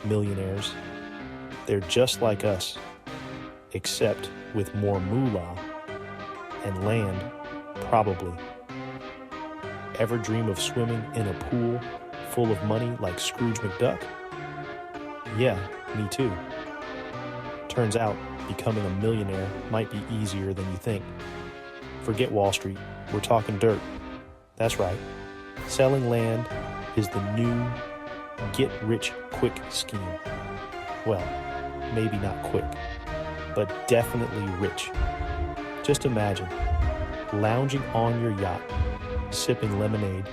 millionaires. They're just like us, except with more moolah and land, probably. Ever dream of swimming in a pool full of money like Scrooge McDuck? Yeah, me too. Turns out, becoming a millionaire might be easier than you think. Forget Wall Street, we're talking dirt. That's right, selling land is the new get-rich-quick scheme. Well, maybe not quick, but definitely rich. Just imagine, lounging on your yacht, sipping lemonade,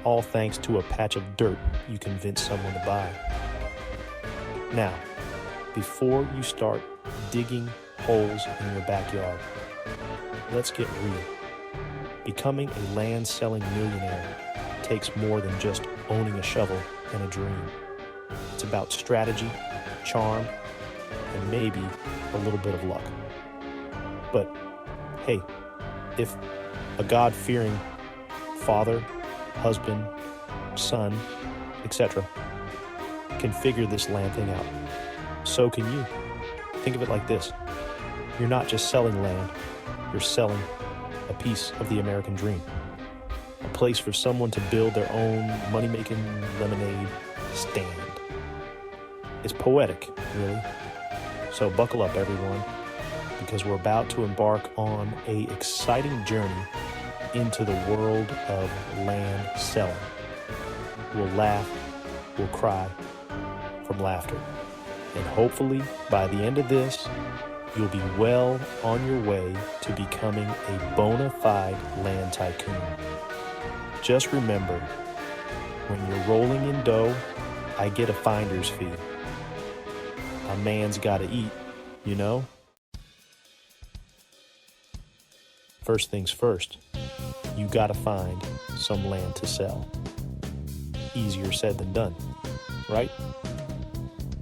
all thanks to a patch of dirt you convinced someone to buy. Now, before you start digging holes in your backyard, let's get real. Becoming a land-selling millionaire takes more than just owning a shovel and a dream. It's about strategy, charm, and maybe a little bit of luck. But hey, if a God-fearing father, husband, son, etc. can figure this land thing out, so can you. Think of it like this. You're not just selling land, you're selling a piece of the American dream. A place for someone to build their own money-making lemonade stand. It's poetic, really. So buckle up, everyone, because we're about to embark on an exciting journey into the world of land selling. We'll laugh, we'll cry from laughter. And hopefully, by the end of this, you'll be well on your way to becoming a bona fide land tycoon. Just remember, when you're rolling in dough, I get a finder's fee. A man's gotta eat, you know? First things first, you gotta find some land to sell. Easier said than done, right?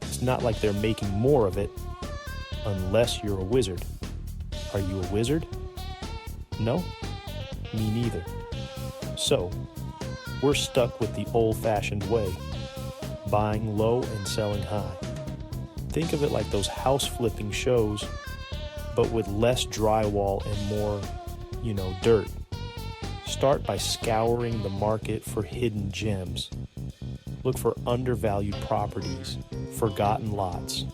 It's not like they're making more of it unless you're a wizard. Are you a wizard? No? Me neither. So, we're stuck with the old-fashioned way, buying low and selling high. Think of it like those house-flipping shows, but with less drywall and more, dirt. Start by scouring the market for hidden gems. Look for undervalued properties, forgotten lots,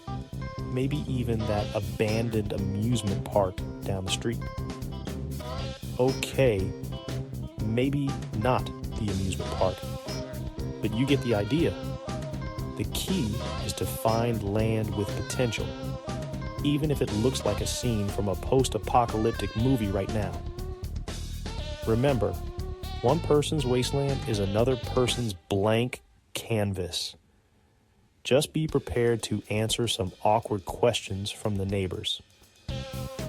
maybe even that abandoned amusement park down the street. Okay, maybe not the amusement park, but you get the idea. The key is to find land with potential, even if it looks like a scene from a post-apocalyptic movie right now. Remember, one person's wasteland is another person's blank canvas. Just be prepared to answer some awkward questions from the neighbors.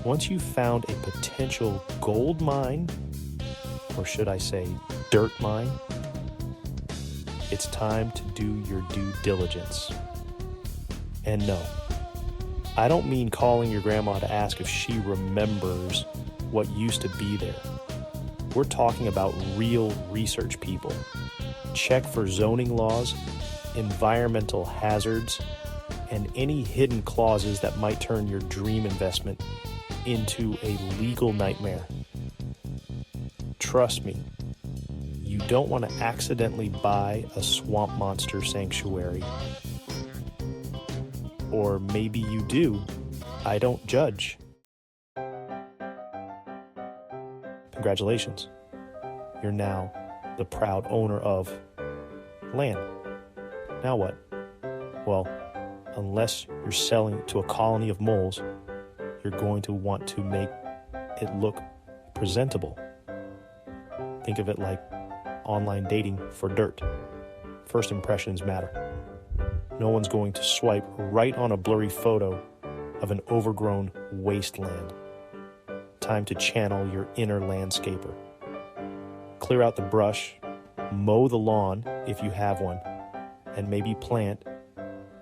Once you've found a potential gold mine, or should I say dirt mine, it's time to do your due diligence. And no, I don't mean calling your grandma to ask if she remembers what used to be there. We're talking about real research, people. Check for zoning laws, environmental hazards, and any hidden clauses that might turn your dream investment into a legal nightmare. Trust me, you don't want to accidentally buy a swamp monster sanctuary. Or maybe you do. I don't judge. Congratulations. You're now the proud owner of land. Now what? Well, unless you're selling to a colony of moles, you're going to want to make it look presentable. Think of it like online dating for dirt. First impressions matter. No one's going to swipe right on a blurry photo of an overgrown wasteland. Time to channel your inner landscaper. Clear out the brush, mow the lawn if you have one, and maybe plant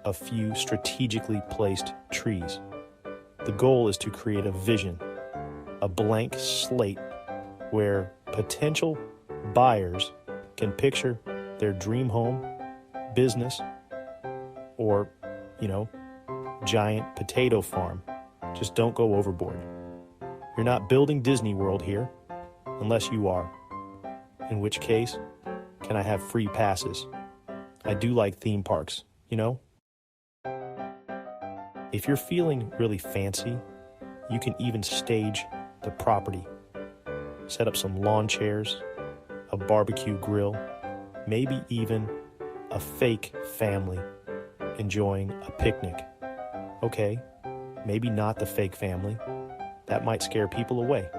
a few strategically placed trees. The goal is to create a vision, a blank slate where potential buyers can picture their dream home, business, or, you know, giant potato farm. Just don't go overboard. You're not building Disney World here, unless you are. In which case, can I have free passes? I do like theme parks, you know? If you're feeling really fancy, you can even stage the property. Set up some lawn chairs, a barbecue grill, maybe even a fake family enjoying a picnic. Okay, maybe not the fake family. That might scare people away.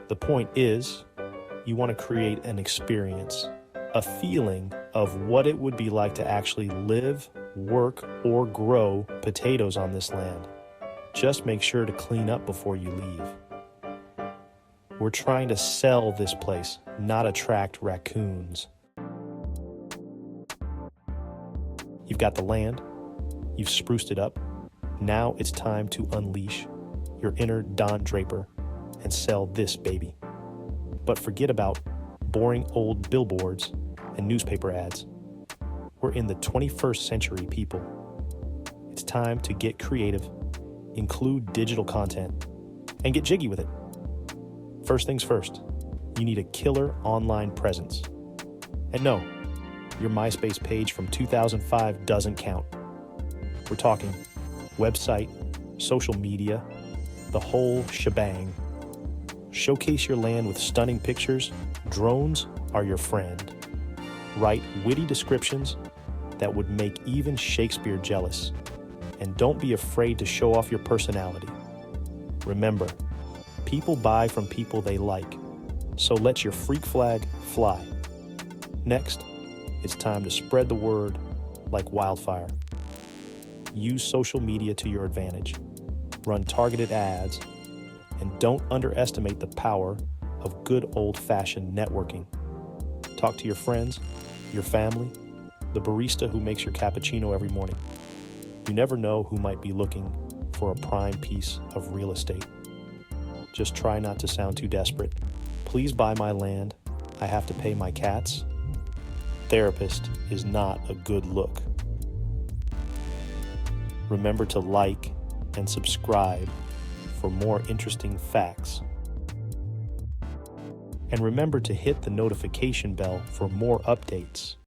The point is, you want to create an experience, a feeling of what it would be like to actually live, work, or grow potatoes on this land. Just make sure to clean up before you leave. We're trying to sell this place, not attract raccoons. You've got the land, you've spruced it up. Now it's time to unleash your inner Don Draper and sell this baby. But forget about boring old billboards and newspaper ads. We're in the 21st century, people. It's time to get creative, include digital content, and get jiggy with it. First things first, you need a killer online presence. And no, your MySpace page from 2005 doesn't count. We're talking website, social media, the whole shebang. Showcase your land with stunning pictures. Drones are your friend. Write witty descriptions that would make even Shakespeare jealous. And don't be afraid to show off your personality. Remember, people buy from people they like, so let your freak flag fly. Next, it's time to spread the word like wildfire. Use social media to your advantage. Run targeted ads, and don't underestimate the power of good old-fashioned networking. Talk to your friends, your family, the barista who makes your cappuccino every morning. You never know who might be looking for a prime piece of real estate. Just try not to sound too desperate. Please buy my land. I have to pay my cats. Therapist is not a good look. Remember to like and subscribe for more interesting facts. And remember to hit the notification bell for more updates.